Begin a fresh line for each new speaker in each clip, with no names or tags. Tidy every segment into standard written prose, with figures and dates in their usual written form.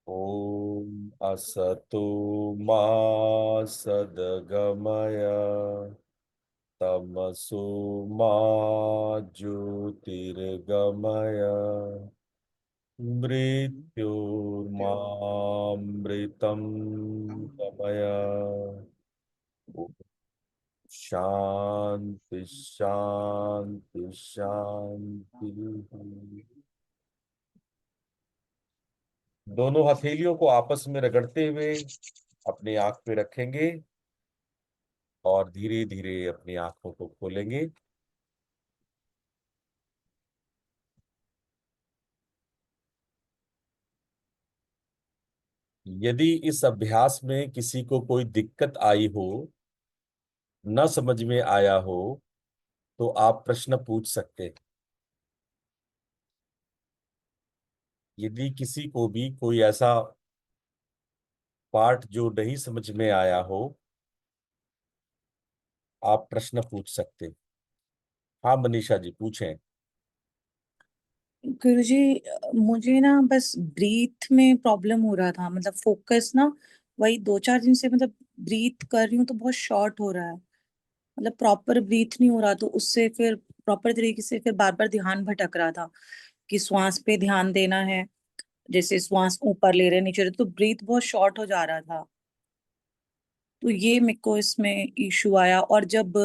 ओम असतो मा सद्गमय तमसो मा ज्योतिर्गमय मृत्योर्मामृतं गमय। ओम शांति शांति शांति। दोनों हथेलियों को आपस में रगड़ते हुए अपनी आंख पे रखेंगे और धीरे धीरे अपनी आंखों को खोलेंगे। यदि इस अभ्यास में किसी को कोई दिक्कत आई हो, न समझ में आया हो, तो आप प्रश्न पूछ सकते हैं। यदि किसी को भी कोई ऐसा पार्ट जो नहीं समझ में आया हो, आप प्रश्न पूछ सकते हैं। हाँ मनीषा जी पूछें।
गुरुजी, मुझे ना बस ब्रीथ में प्रॉब्लम हो रहा था, मतलब फोकस ना। वही 2-4 दिन से मतलब ब्रीथ कर रही हूँ तो बहुत शॉर्ट हो रहा है। मतलब प्रॉपर ब्रीथ नहीं हो रहा, तो उससे फिर प्रॉपर तरीके से फिर बार बार ध्यान भटक रहा था कि श्वास पे ध्यान देना है। जैसे श्वास ऊपर ले रहे नीचे ले रहे, तो ब्रीथ बहुत शॉर्ट हो जा रहा था। तो ये मेरे को इसमें इशू आया। और जब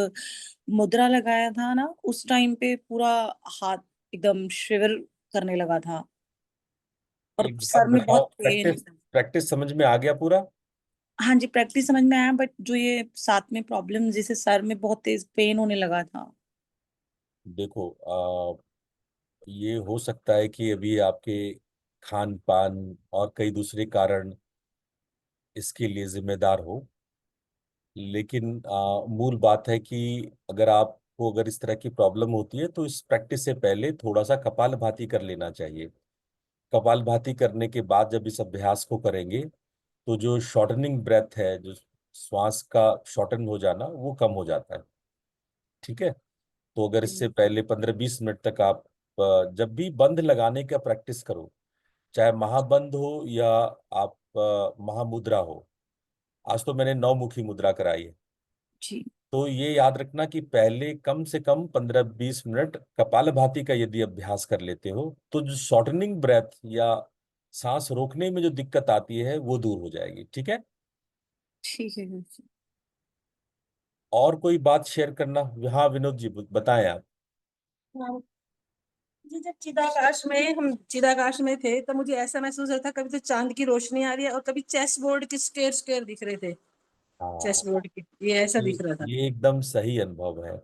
मुद्रा लगाया था ना, उस टाइम पे पूरा हाथ एकदम शिवर करने लगा था और
एक बात
सर में
बताओ,
बहुत पेन
प्रैक्टिस
एकदम।
प्रैक्टिस समझ में आ गया पूरा?
हाँ जी, प्रैक्टिस समझ में आया, बट जो ये साथ में प्रॉब्लम, जैसे सर में बहुत तेज पेन होने लगा था।
देखो, ये हो सकता है कि अभी आपके खान पान और कई दूसरे कारण इसके लिए जिम्मेदार हो। लेकिन मूल बात है कि अगर इस तरह की प्रॉब्लम होती है तो इस प्रैक्टिस से पहले थोड़ा सा कपालभाति कर लेना चाहिए। कपालभाति करने के बाद जब इस अभ्यास को करेंगे तो जो शॉर्टनिंग ब्रेथ है, जो श्वास का शॉर्टन हो जाना, वो कम हो जाता है। ठीक है। तो अगर इससे
जी।
पहले 15-20 मिनट तक आप जब भी बंद लगाने का प्रैक्टिस करो, चाहे महाबंध हो या आप महामुद्रा हो। आज तो मैंने 9 मुखी मुद्रा कराई है।
जी।
तो ये याद रखना कि पहले कम से कम 15-20 मिनट कपालभाति का यदि अभ्यास कर लेते हो तो जो शॉर्टनिंग ब्रेथ या सांस रोकने में जो दिक्कत आती है वो दूर हो जाएगी। ठीक है।
ठीक है गुरुजी।
और कोई बात शेयर करना? हाँ विनोद जी बताएं आप।
हाँ जी, जब चिदाकाश में थे तो मुझे ऐसा महसूस होता था, कभी तो चांद की रोशनी आ रही है और कभी चेस बोर्ड के स्क्वायर स्क्वायर दिख रहे थे। चेस
हाँ,
बोर्ड के ये ऐसा
ये
दिख रहा था।
ये एकदम सही अनुभव है।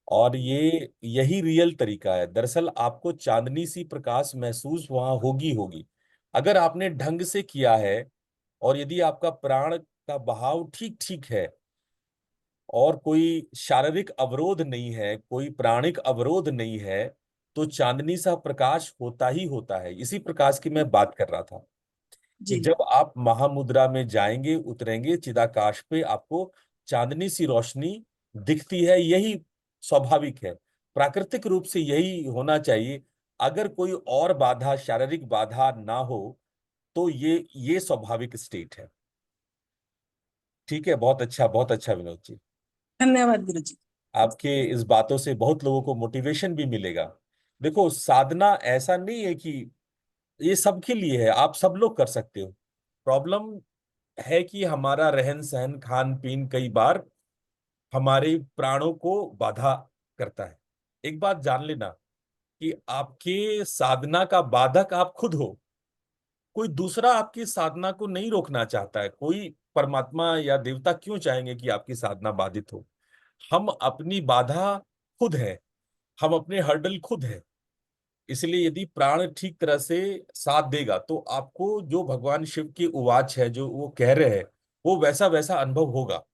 और ये यही रियल तरीका है। दरअसल आपको चांदनी सी प्रकाश महसूस वहां होगी होगी अगर आपने ढंग से किया है। और यदि आपका प्राण का बहाव ठीक ठीक है और कोई शारीरिक अवरोध नहीं है, कोई प्राणिक अवरोध नहीं है, तो चांदनी सा प्रकाश होता ही होता है। इसी प्रकाश की मैं बात कर रहा था कि
जी।
जब आप महामुद्रा में जाएंगे, उतरेंगे चिदाकाश पे, आपको चांदनी सी रोशनी दिखती है। यही स्वाभाविक है, प्राकृतिक रूप से यही होना चाहिए। अगर कोई और बाधा, शारीरिक बाधा ना हो तो ये स्वाभाविक स्टेट है। ठीक है, बहुत अच्छा विनोद जी।
धन्यवाद गुरु जी।
आपके इस बातों से बहुत लोगों को मोटिवेशन भी मिलेगा। देखो, साधना ऐसा नहीं है कि ये सबके लिए है, आप सब लोग कर सकते हो। प्रॉब्लम है कि हमारा रहन सहन, खान पीन कई बार हमारे प्राणों को बाधा करता है। एक बात जान लेना कि आपके साधना का बाधक आप खुद हो। कोई दूसरा आपकी साधना को नहीं रोकना चाहता है। कोई परमात्मा या देवता क्यों चाहेंगे कि आपकी साधना बाधित हो? हम अपनी बाधा खुद है, हम अपने हर्डल खुद है। इसलिए यदि प्राण ठीक तरह से साथ देगा तो आपको जो भगवान शिव की उवाच है, जो वो कह रहे हैं, वो वैसा वैसा अनुभव होगा।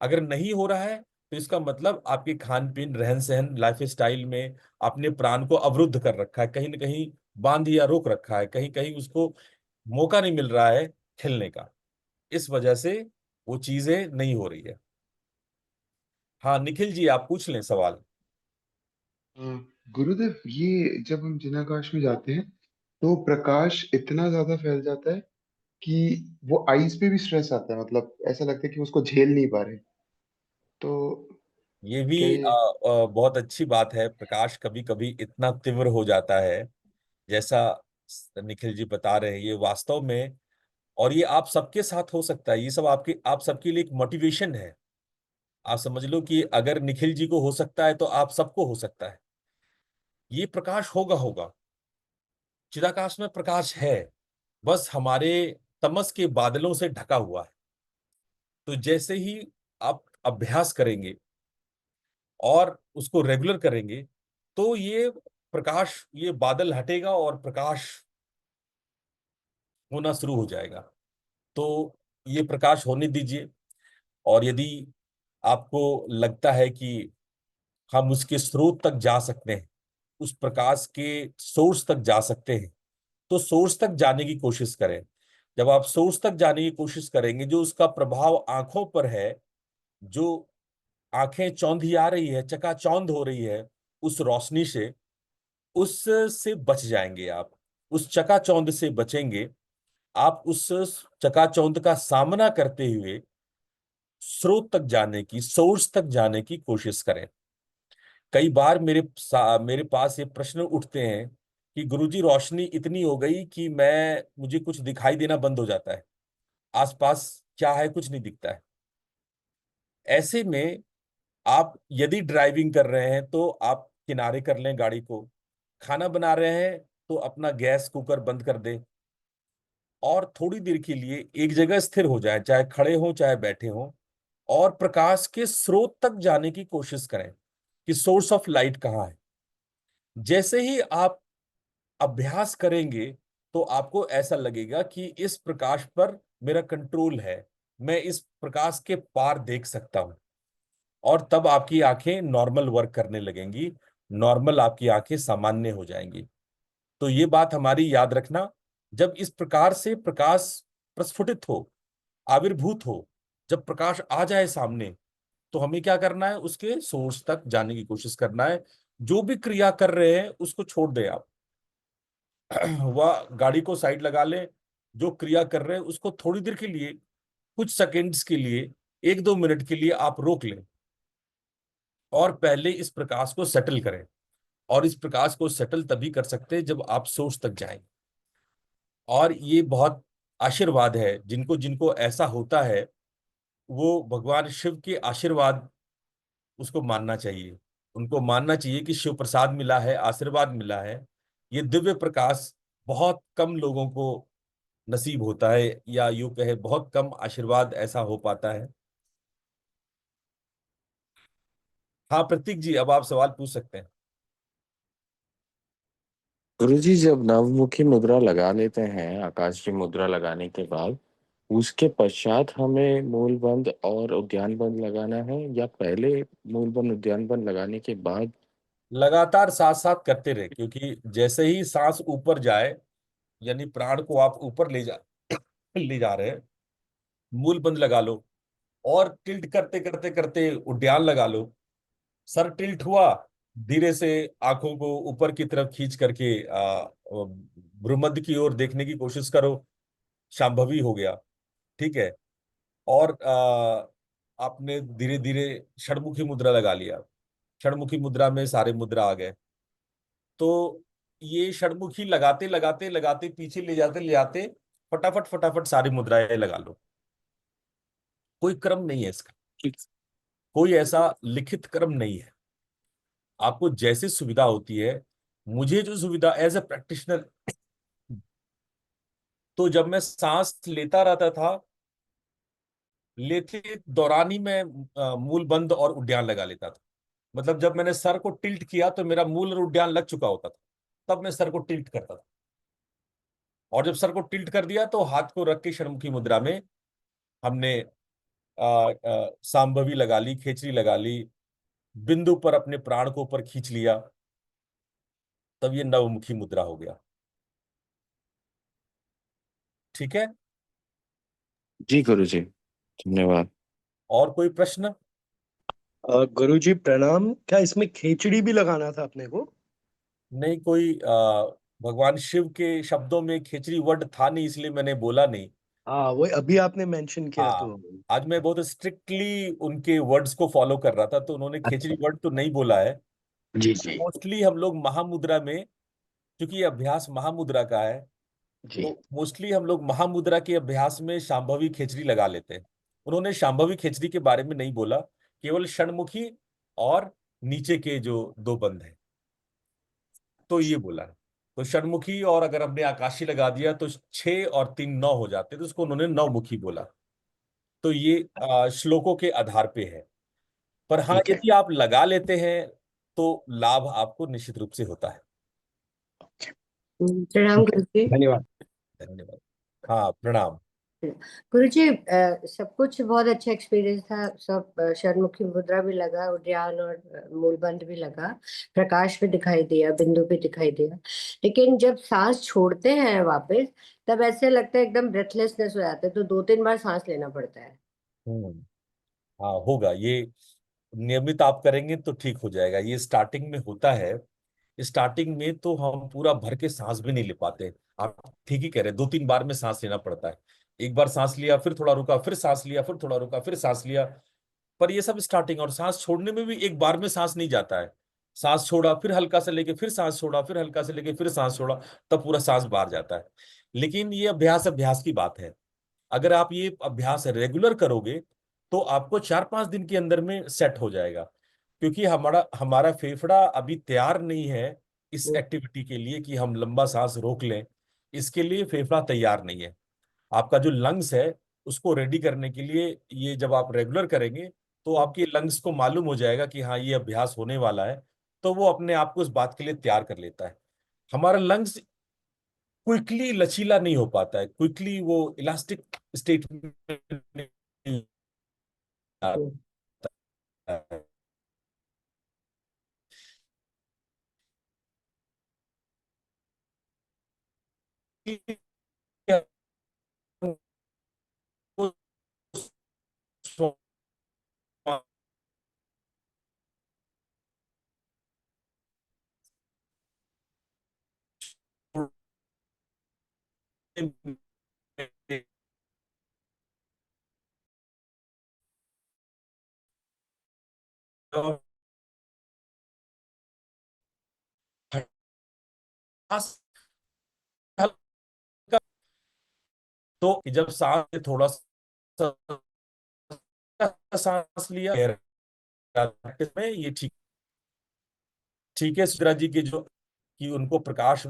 अगर नहीं हो रहा है तो इसका मतलब आपके खान पीन, रहन सहन, लाइफ स्टाइल में आपने प्राण को अवरुद्ध कर रखा है, कहीं ना कहीं बांध या रोक रखा है, कहीं कहीं उसको मौका नहीं मिल रहा है खिलने का। इस वजह से वो चीजें नहीं हो रही है। हाँ निखिल जी आप पूछ लें सवाल।
अ, गुरुदेव, ये जब हम जिनाकाश में जाते हैं तो प्रकाश इतना ज्यादा फैल जाता है? कि वो आईज पे भी स्ट्रेस आता है, मतलब ऐसा लगता है कि उसको झेल नहीं पा रहे। तो
ये भी
क्या ये
बहुत अच्छी बात है। प्रकाश कभी कभी इतना तीव्र हो जाता है, जैसा निखिल जी बता रहे हैं, ये वास्तव में, और ये आप सबके साथ हो सकता है। ये सब आपके आप सबके लिए एक मोटिवेशन है। आप समझ लो कि अगर निखिल जी को हो सकता है तो आप सबको हो सकता है। ये प्रकाश होगा होगा। चिदाकाश में प्रकाश है, बस हमारे तमस के बादलों से ढका हुआ है। तो जैसे ही आप अभ्यास करेंगे और उसको रेगुलर करेंगे, तो ये प्रकाश, ये बादल हटेगा और प्रकाश होना शुरू हो जाएगा। तो ये प्रकाश होने दीजिए। और यदि आपको लगता है कि हम उसके स्रोत तक जा सकते हैं, उस प्रकाश के सोर्स तक जा सकते हैं, तो सोर्स तक जाने की कोशिश करें। जब आप सोर्स तक जाने की कोशिश करेंगे, जो उसका प्रभाव आंखों पर है, जो आंखें चौंधी आ रही है, चकाचौंध हो रही है उस रोशनी से, उससे बच जाएंगे आप। उस चकाचौंध से बचेंगे आप। उस चकाचौंध का सामना करते हुए स्रोत तक जाने की, सोर्स तक जाने की कोशिश करें। कई बार मेरे पास ये प्रश्न उठते हैं कि गुरुजी, रोशनी इतनी हो गई कि मुझे कुछ दिखाई देना बंद हो जाता है, आसपास क्या है कुछ नहीं दिखता है। ऐसे में आप यदि ड्राइविंग कर रहे हैं तो आप किनारे कर लें गाड़ी को। खाना बना रहे हैं तो अपना गैस कुकर बंद कर दें और थोड़ी देर के लिए एक जगह स्थिर हो जाए, चाहे खड़े हों चाहे बैठे हों, और प्रकाश के स्रोत तक जाने की कोशिश करें कि सोर्स ऑफ लाइट कहाँ है। जैसे ही आप अभ्यास करेंगे तो आपको ऐसा लगेगा कि इस प्रकाश पर मेरा कंट्रोल है, मैं इस प्रकाश के पार देख सकता हूं। और तब आपकी आंखें नॉर्मल वर्क करने लगेंगी, नॉर्मल आपकी आंखें सामान्य हो जाएंगी। तो ये बात हमारी याद रखना। जब इस प्रकार से प्रकाश प्रस्फुटित हो, आविर्भूत हो, जब प्रकाश आ जाए सामने, तो हमें क्या करना है? उसके सोर्स तक जाने की कोशिश करना है। जो भी क्रिया कर रहे हैं उसको छोड़ दें आप। वह गाड़ी को साइड लगा लें, जो क्रिया कर रहे हैं उसको थोड़ी देर के लिए, कुछ सेकंड्स के लिए, 1-2 मिनट के लिए आप रोक लें और पहले इस प्रकाश को सेटल करें। और इस प्रकाश को सेटल तभी कर सकते हैं जब आप सोर्स तक जाएं। और ये बहुत आशीर्वाद है, जिनको जिनको ऐसा होता है वो भगवान शिव के आशीर्वाद उसको मानना चाहिए। उनको मानना चाहिए कि शिव प्रसाद मिला है, आशीर्वाद मिला है। ये दिव्य प्रकाश बहुत कम लोगों को नसीब होता है, या यूं कहे बहुत कम आशीर्वाद ऐसा हो पाता है। हाँ प्रतीक जी, अब आप सवाल पूछ सकते हैं।
गुरुजी, जब नवमुखी मुद्रा लगा लेते हैं, आकाश की मुद्रा लगाने के बाद उसके पश्चात हमें मूल बंद और उद्यान बंद लगाना है, या पहले मूल बंद उद्यान बंद लगाने के बाद?
लगातार साथ साथ करते रहे, क्योंकि जैसे ही सांस ऊपर जाए, यानी प्राण को आप ऊपर ले जा रहे हैं, मूल बंद लगा लो। और टिल्ट करते करते करते उद्यान लगा लो। सर टिल्ट हुआ, धीरे से आंखों को ऊपर की तरफ खींच करके भ्रूमध्य की ओर देखने की कोशिश करो। शांभवी हो गया, ठीक है। और आपने धीरे धीरे षडमुखी मुद्रा लगा लिया। षडमुखी मुद्रा में सारे मुद्रा आ गए। तो ये षडमुखी लगाते लगाते लगाते पीछे ले जाते फटाफट फटाफट सारी मुद्राएं लगा लो। कोई क्रम नहीं है इसका, कोई ऐसा लिखित क्रम नहीं है। आपको जैसी सुविधा होती है। मुझे जो सुविधा एज ए प्रैक्टिशनर, तो जब मैं सांस लेता रहता था, लेते दौरान ही मैं मूल बंद और उद्यान लगा लेता था। मतलब जब मैंने सर को टिल्ट किया तो मेरा मूल और उद्यान लग चुका होता था, तब मैं सर को टिल्ट करता था। और जब सर को टिल्ट कर दिया तो हाथ को रख के षण्मुखी मुद्रा में हमने सांभवी लगा ली, खेचरी लगा ली, बिंदु पर अपने प्राण को ऊपर खींच लिया। तब ये नवमुखी मुद्रा हो गया। ठीक है।
जी गुरुजी, धन्यवाद।
और कोई प्रश्न?
गुरुजी प्रणाम। क्या इसमें खिचड़ी भी लगाना था अपने को?
नहीं, कोई भगवान शिव के शब्दों में खेचरी वर्ड था नहीं, इसलिए मैंने बोला नहीं।
हाँ, वही अभी आपने मेंशन किया
हाँ,
तो।
आज मैं बहुत स्ट्रिक्टली उनके वर्ड्स को फॉलो कर रहा था, तो उन्होंने
अच्छा।
खेचरी वर्ड तो नहीं बोला है।
जी जी
मोस्टली हम लोग महामुद्रा में, क्योंकि ये अभ्यास महामुद्रा का है,
जी।
तो मोस्टली हम लोग महामुद्रा के अभ्यास में शांभवी खेचरी लगा लेते हैं। उन्होंने शांभवी खेचरी के बारे में नहीं बोला, केवल षणमुखी और नीचे के जो दो बंद हैं, तो ये बोला है। तो षणमुखी, और अगर हमने आकाशी लगा दिया तो 6 और 3 9 हो जाते, तो उसको उन्होंने नौमुखी बोला। तो ये श्लोकों के आधार पे है। पर हाँ,
ठीक है।
यदि आप लगा लेते हैं तो लाभ आपको निश्चित रूप से होता है।
प्रणाम
ठीक है,
गुरु जी।
धन्यवाद।
धन्यवाद। हाँ, प्रणाम।
गुरु जी, सब कुछ बहुत अच्छा एक्सपीरियंस था। सब षणमुखी मुद्रा भी लगा, उद्यान और मूलबंध भी लगा, प्रकाश भी दिखाई दिया, बिंदु भी दिखाई दिया। लेकिन जब सांस छोड़ते हैं वापस, तब ऐसे लगता है एकदम ब्रेथलेसनेस हो जाता है, तो 2-3 बार सांस लेना पड़ता है।
हम्म। हाँ, होगा ये। नियमित आप करेंगे तो ठीक हो जाएगा। ये स्टार्टिंग में होता है। स्टार्टिंग में तो हम पूरा भर के सांस भी नहीं ले पाते। आप ठीक ही कह रहे हैं, 2-3 बार में सांस लेना पड़ता है। एक बार सांस लिया, फिर थोड़ा रुका, फिर सांस लिया, फिर थोड़ा रुका, फिर सांस लिया। पर ये सब स्टार्टिंग, और सांस छोड़ने में भी एक बार में सांस नहीं जाता है। सांस छोड़ा, फिर हल्का से लेके फिर सांस छोड़ा, फिर हल्का से लेके फिर सांस छोड़ा, तब पूरा सांस बाहर जाता है। लेकिन ये अभ्यास अभ्यास की बात है। अगर आप ये अभ्यास रेगुलर करोगे तो आपको 4-5 दिन के अंदर में सेट हो जाएगा। क्योंकि हमारा हमारा फेफड़ा अभी तैयार नहीं है इस
हम्म।
एक्टिविटी के लिए कि हम लंबा सांस रोक लें। इसके लिए फेफड़ा तैयार नहीं है। आपका जो लंग्स है, उसको रेडी करने के लिए ये जब आप रेगुलर करेंगे, तो आपके लंग्स को मालूम हो जाएगा कि हाँ, ये अभ्यास होने वाला है। तो वो अपने आप को उस बात के लिए तैयार कर लेता है। हमारा लंग्स क्विकली लचीला नहीं हो पाता है, क्विकली वो इलास्टिक स्टेट में नहीं
हम्म।
आता है। तो जब सांस से थोड़ा सा सांस लिया में, ये ठीक ठीक है। सुधरा जी के जो कि उनको प्रकाश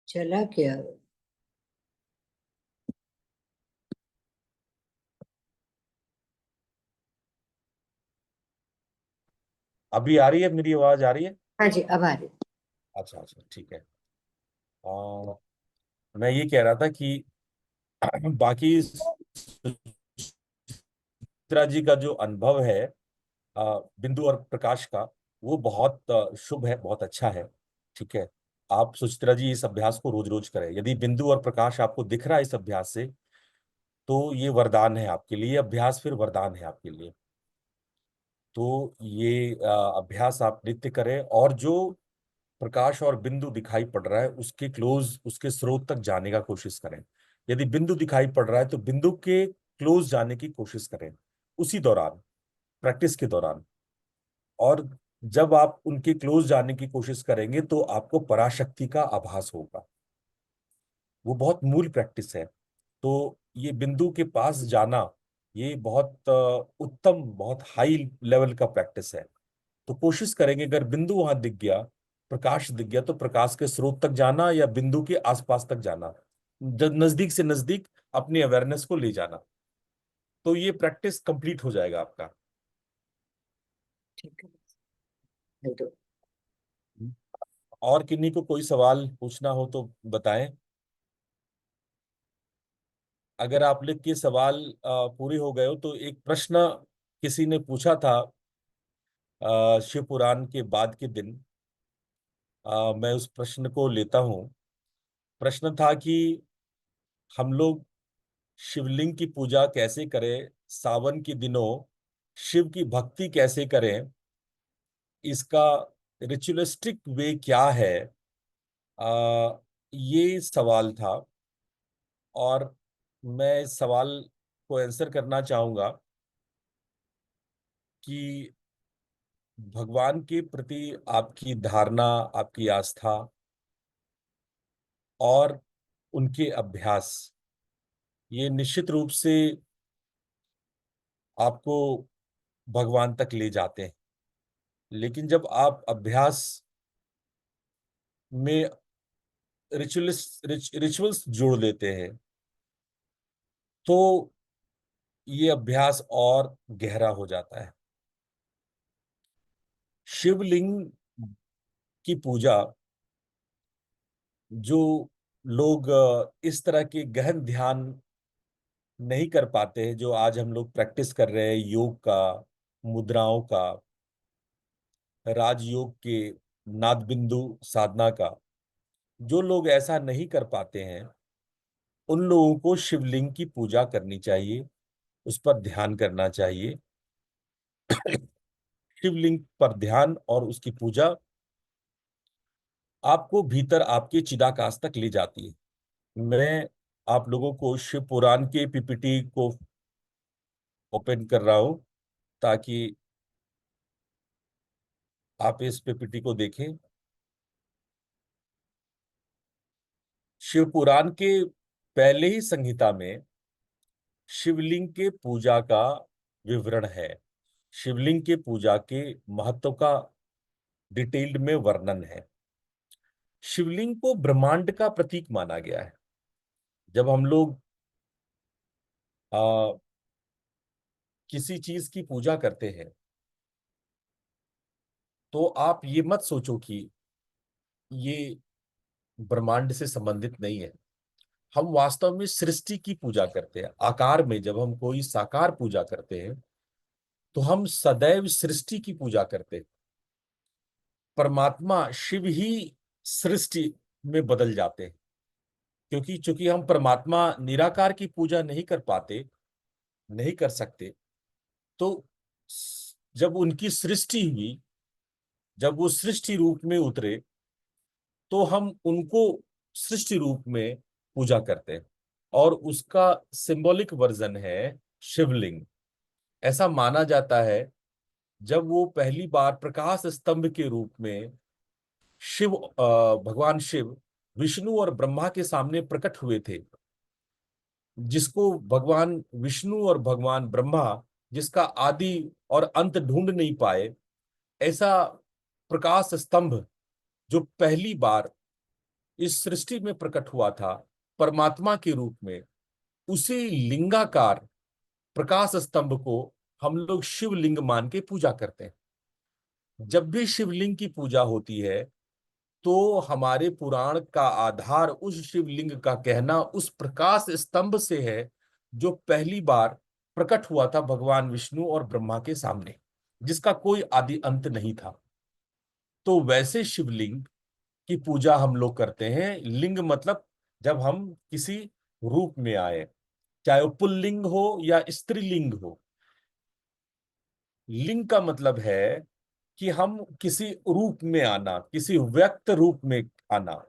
चला क्या?
अभी आ रही है, मेरी आवाज आ रही है?
हाँ जी, अब आ रही।
अच्छा अच्छा, ठीक है। आ, मैं ये कह रहा था कि बाकी सुचित्रा जी का जो अनुभव है बिंदु और प्रकाश का, वो बहुत शुभ है, बहुत अच्छा है। ठीक है। आप सुचित्रा जी इस अभ्यास को रोज रोज करें। यदि बिंदु और प्रकाश आपको दिख रहा है इस अभ्यास से, तो ये वरदान है आपके लिए। अभ्यास फिर वरदान है आपके लिए। तो ये अभ्यास आप नित्य करें, और जो प्रकाश और बिंदु दिखाई पड़ रहा है उसके क्लोज, उसके स्रोत तक जाने का कोशिश करें। यदि बिंदु दिखाई पड़ रहा है तो बिंदु के क्लोज जाने की कोशिश करें उसी दौरान, प्रैक्टिस के दौरान। और जब आप उनके क्लोज जाने की कोशिश करेंगे तो आपको पराशक्ति का आभास होगा। वो बहुत मूल प्रैक्टिस है। तो ये बिंदु के पास जाना, ये बहुत उत्तम, बहुत हाई लेवल का प्रैक्टिस है। तो कोशिश करेंगे, अगर बिंदु वहां दिख गया, प्रकाश दिख गया, तो प्रकाश के स्रोत तक जाना या बिंदु के आसपास तक जाना, जब नजदीक से नजदीक अपनी अवेयरनेस को ले जाना, तो ये प्रैक्टिस कंप्लीट हो जाएगा आपका।
ठीक है तो।
और किन्हीं को कोई सवाल पूछना हो तो बताएं। अगर आप लोग के सवाल पूरे हो गए हो, तो एक प्रश्न किसी ने पूछा था शिव पुराण के बाद के दिन। मैं उस प्रश्न को लेता हूँ। प्रश्न था कि हम लोग शिवलिंग की पूजा कैसे करें, सावन के दिनों शिव की भक्ति कैसे करें, इसका रिचुअलिस्टिक वे क्या है, ये सवाल था। और मैं इस सवाल को आंसर करना चाहूंगा कि भगवान के प्रति आपकी धारणा, आपकी आस्था और उनके अभ्यास, ये निश्चित रूप से आपको भगवान तक ले जाते हैं। लेकिन जब आप अभ्यास में रिचुअल्स जोड़ देते हैं, तो ये अभ्यास और गहरा हो जाता है। शिवलिंग की पूजा, जो लोग इस तरह के गहन ध्यान नहीं कर पाते हैं, जो आज हम लोग प्रैक्टिस कर रहे हैं, योग का, मुद्राओं का, राजयोग के, नाद बिंदु साधना का, जो लोग ऐसा नहीं कर पाते हैं, उन लोगों को शिवलिंग की पूजा करनी चाहिए, उस पर ध्यान करना चाहिए। शिवलिंग पर ध्यान और उसकी पूजा आपको भीतर आपके चिदाकाश तक ले जाती है। मैं आप लोगों को शिव पुराण के पीपीटी को ओपन कर रहा हूं, ताकि आप इस पीपीटी को देखें। शिव पुराण के पहले ही संहिता में शिवलिंग के पूजा का विवरण है, शिवलिंग के पूजा के महत्व का डिटेल्ड में वर्णन है। शिवलिंग को ब्रह्मांड का प्रतीक माना गया है। जब हम लोग आ, किसी चीज की पूजा करते हैं, तो आप ये मत सोचो कि ये ब्रह्मांड से संबंधित नहीं है। हम वास्तव में सृष्टि की पूजा करते हैं। आकार में जब हम कोई साकार पूजा करते हैं, तो हम सदैव सृष्टि की पूजा करते हैं। परमात्मा शिव ही सृष्टि में बदल जाते हैं, क्योंकि चूंकि हम परमात्मा निराकार की पूजा नहीं कर पाते, नहीं कर सकते। तो जब उनकी सृष्टि हुई, जब वो सृष्टि रूप में उतरे, तो हम उनको सृष्टि रूप में पूजा करते हैं। और उसका सिंबॉलिक वर्जन है शिवलिंग। ऐसा माना जाता है, जब वो पहली बार प्रकाश स्तंभ के रूप में भगवान शिव विष्णु और ब्रह्मा के सामने प्रकट हुए थे, जिसको भगवान विष्णु और भगवान ब्रह्मा, जिसका आदि और अंत ढूंढ नहीं पाए, ऐसा प्रकाश स्तंभ जो पहली बार इस सृष्टि में प्रकट हुआ था परमात्मा के रूप में, उसी लिंगाकार प्रकाश स्तंभ को हम लोग शिवलिंग मान के पूजा करते हैं। जब भी शिवलिंग की पूजा होती है, तो हमारे पुराण का आधार उस शिवलिंग का कहना उस प्रकाश स्तंभ से है, जो पहली बार प्रकट हुआ था भगवान विष्णु और ब्रह्मा के सामने, जिसका कोई आदि अंत नहीं था। तो वैसे शिवलिंग की पूजा हम लोग करते हैं। लिंग मतलब जब हम किसी रूप में आए, चाहे वो पुल्लिंग हो या स्त्रीलिंग हो। लिंग का मतलब है कि हम किसी रूप में आना, किसी व्यक्त रूप में आना,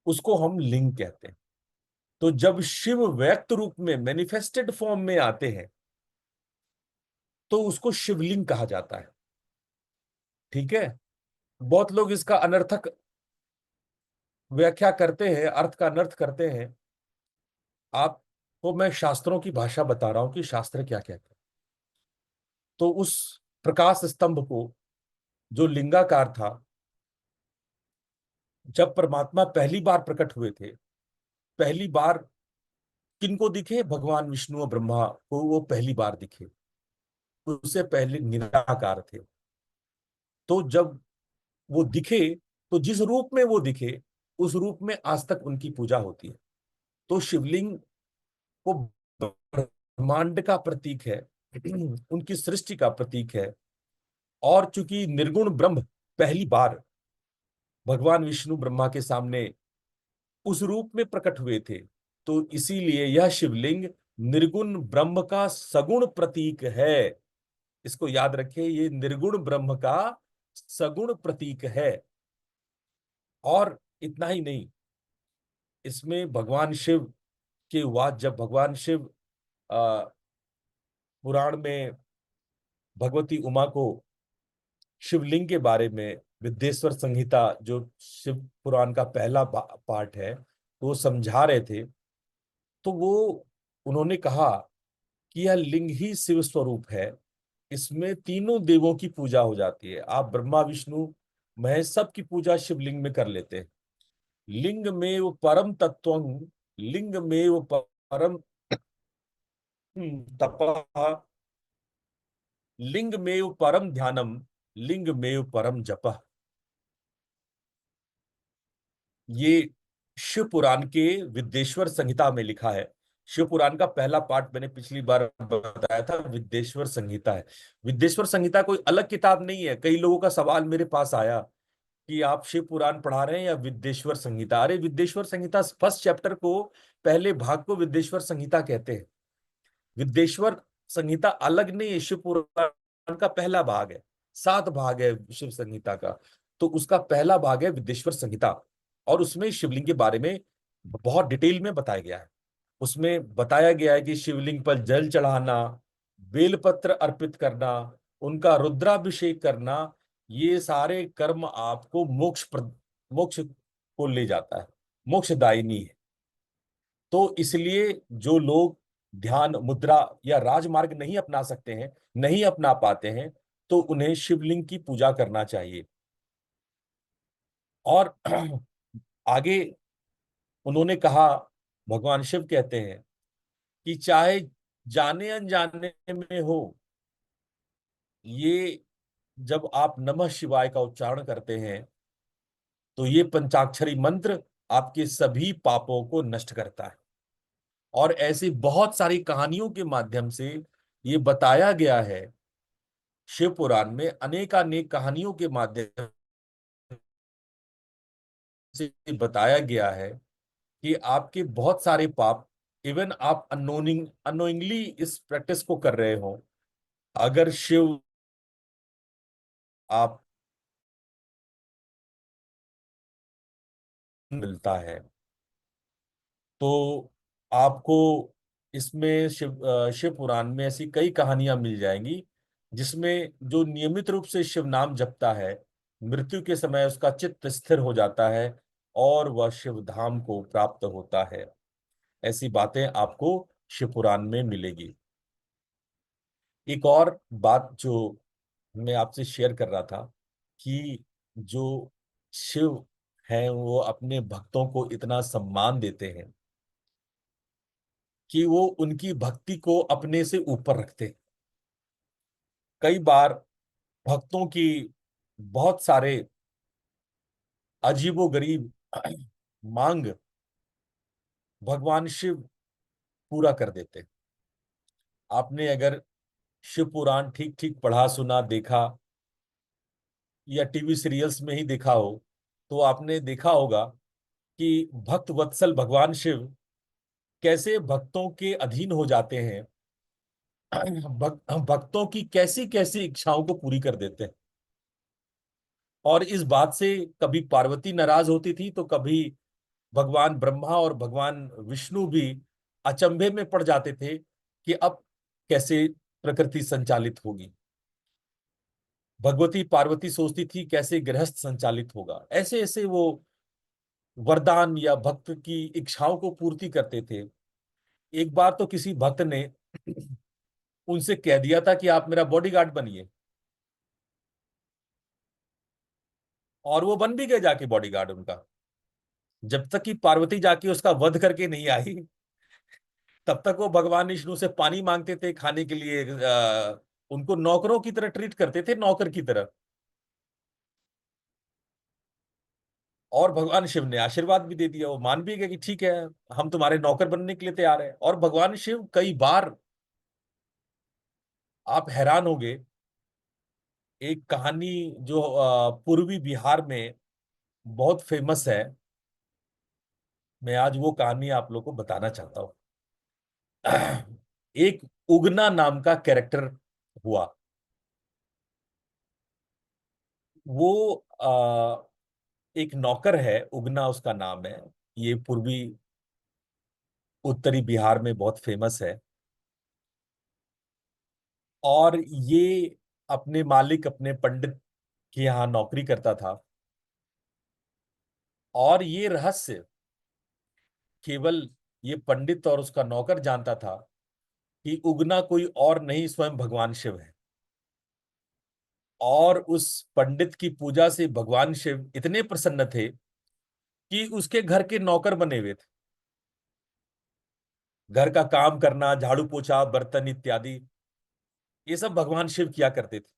उसको हम लिंग कहते हैं। तो जब शिव व्यक्त रूप में, मैनिफेस्टेड फॉर्म में आते हैं, तो उसको शिवलिंग कहा जाता है। ठीक है। बहुत लोग इसका अनर्थक व्याख्या करते हैं, अर्थ का अनर्थ करते हैं। आपको मैं शास्त्रों की भाषा बता रहा हूं कि शास्त्र क्या कहते हैं। तो उस प्रकाश स्तंभ को, जो लिंगाकार था, जब परमात्मा पहली बार प्रकट हुए थे, पहली बार किनको दिखे? भगवान विष्णु और ब्रह्मा को वो पहली बार दिखे। उससे पहले निराकार थे। तो जब वो दिखे, तो जिस रूप में वो दिखे, उस रूप में आज तक उनकी पूजा होती है। तो शिवलिंग वो ब्रह्मांड का प्रतीक है, उनकी सृष्टि का प्रतीक है। और चूंकि निर्गुण ब्रह्म पहली बार भगवान विष्णु ब्रह्मा के सामने उस रूप में प्रकट हुए थे, तो इसीलिए यह शिवलिंग निर्गुण ब्रह्म का सगुण प्रतीक है। इसको याद रखें, ये निर्गुण ब्रह्म का सगुण प्रतीक है। और इतना ही नहीं, इसमें भगवान शिव के वाद, जब भगवान शिव पुराण में भगवती उमा को शिवलिंग के बारे में, विद्येश्वर संहिता जो शिव पुराण का पहला पार्ट है, वो समझा रहे थे, तो वो उन्होंने कहा कि यह लिंग ही शिव स्वरूप है, इसमें तीनों देवों की पूजा हो जाती है। आप ब्रह्मा विष्णु महेश सब की पूजा शिवलिंग में कर लेते हैं। लिंग में वो परम तत्वं, लिंग में वो परम तपः, लिंग में वो परम ध्यानम, लिंग में वो परम जपः। ये शिव पुराण के विद्येश्वर संहिता में लिखा है। शिव पुराण का पहला पार्ट मैंने पिछली बार बताया था, विद्येश्वर संहिता है। विद्येश्वर संहिता कोई अलग किताब नहीं है। कई लोगों का सवाल मेरे पास आया कि आप शिव पुराण पढ़ा रहे हैं या विद्येश्वर संहिता। अरे विद्येश्वर संहिता फर्स्ट चैप्टर को, पहले भाग को विद्येश्वर संहिता कहते हैं। विद्येश्वर संहिता अलग नहीं है, शिव पुराण का पहला भाग है। 7 भाग है शिव संहिता का, तो उसका पहला भाग है विद्येश्वर संहिता। और उसमें शिवलिंग के बारे में बहुत डिटेल में बताया गया है। उसमें बताया गया है कि शिवलिंग पर जल चढ़ाना, बेलपत्र अर्पित करना, उनका रुद्राभिषेक करना, ये सारे कर्म आपको मोक्ष को ले जाता है, मोक्षदायिनी है। तो इसलिए जो लोग ध्यान मुद्रा या राजमार्ग नहीं अपना सकते हैं, नहीं अपना पाते हैं, तो उन्हें शिवलिंग की पूजा करना चाहिए। और आगे उन्होंने कहा, भगवान शिव कहते हैं कि चाहे जाने अनजाने में हो, ये जब आप नमः शिवाय का उच्चारण करते हैं, तो ये पंचाक्षरी मंत्र आपके सभी पापों को नष्ट करता है। और ऐसी बहुत सारी कहानियों के माध्यम से ये बताया गया है, शिव पुराण में अनेकानेक कहानियों के माध्यम से बताया गया है कि आपके बहुत सारे पाप, इवन आप अनोइंगली इस प्रैक्टिस को कर रहे हो, अगर शिव आप मिलता है तो आपको इसमें शिव पुराण में ऐसी कई कहानियां मिल जाएंगी जिसमें जो नियमित रूप से शिव नाम जपता है, मृत्यु के समय उसका चित्त स्थिर हो जाता है और वह शिव धाम को प्राप्त होता है। ऐसी बातें आपको शिव पुराण में मिलेगी। एक और बात जो मैं आपसे शेयर कर रहा था कि जो शिव हैं वो अपने भक्तों को इतना सम्मान देते हैं कि वो उनकी भक्ति को अपने से ऊपर रखते हैं। कई बार भक्तों की बहुत सारे अजीबोगरीब मांग भगवान शिव पूरा कर देते हैं। आपने अगर शिव पुराण ठीक ठीक पढ़ा, सुना, देखा या टीवी सीरियल्स में ही देखा हो, तो आपने देखा होगा कि भक्त वत्सल भगवान शिव कैसे भक्तों के अधीन हो जाते हैं, भक्तों की कैसी कैसी इच्छाओं को पूरी कर देते हैं। और इस बात से कभी पार्वती नाराज होती थी, तो कभी भगवान ब्रह्मा और भगवान विष्णु भी अचंभे में पड़ जाते थे कि अब कैसे प्रकृति संचालित होगी। भगवती पार्वती सोचती थी कैसे गृहस्थ संचालित होगा। ऐसे ऐसे वो वरदान या भक्त की इच्छाओं को पूर्ति करते थे। एक बार तो किसी भक्त ने उनसे कह दिया था कि आप मेरा बॉडीगार्ड बनिए, और वो बन भी गए जाके बॉडीगार्ड उनका। जब तक कि पार्वती जाके उसका वध करके नहीं आई, तब तक वो भगवान विष्णु से पानी मांगते थे खाने के लिए। उनको नौकरों की तरह ट्रीट करते थे, नौकर की तरह। और भगवान शिव ने आशीर्वाद भी दे दिया, वो मान भी गए कि ठीक है, हम तुम्हारे नौकर बनने के लिए तैयार हैं। और भगवान शिव कई बार, आप हैरान होंगे, एक कहानी जो पूर्वी बिहार में बहुत फेमस है, मैं आज वो कहानी आप लोग को बताना चाहता हूँ। एक उगना नाम का कैरेक्टर हुआ। वो एक नौकर है, उगना उसका नाम है। ये पूर्वी उत्तरी बिहार में बहुत फेमस है। और ये अपने मालिक, अपने पंडित के यहाँ नौकरी करता था। और ये रहस्य केवल ये पंडित और उसका नौकर जानता था कि उगना कोई और नहीं, स्वयं भगवान शिव है। और उस पंडित की पूजा से भगवान शिव इतने प्रसन्न थे कि उसके घर के नौकर बने हुए थे। घर का काम करना, झाड़ू पोछा, बर्तन इत्यादि, ये सब भगवान शिव किया करते थे।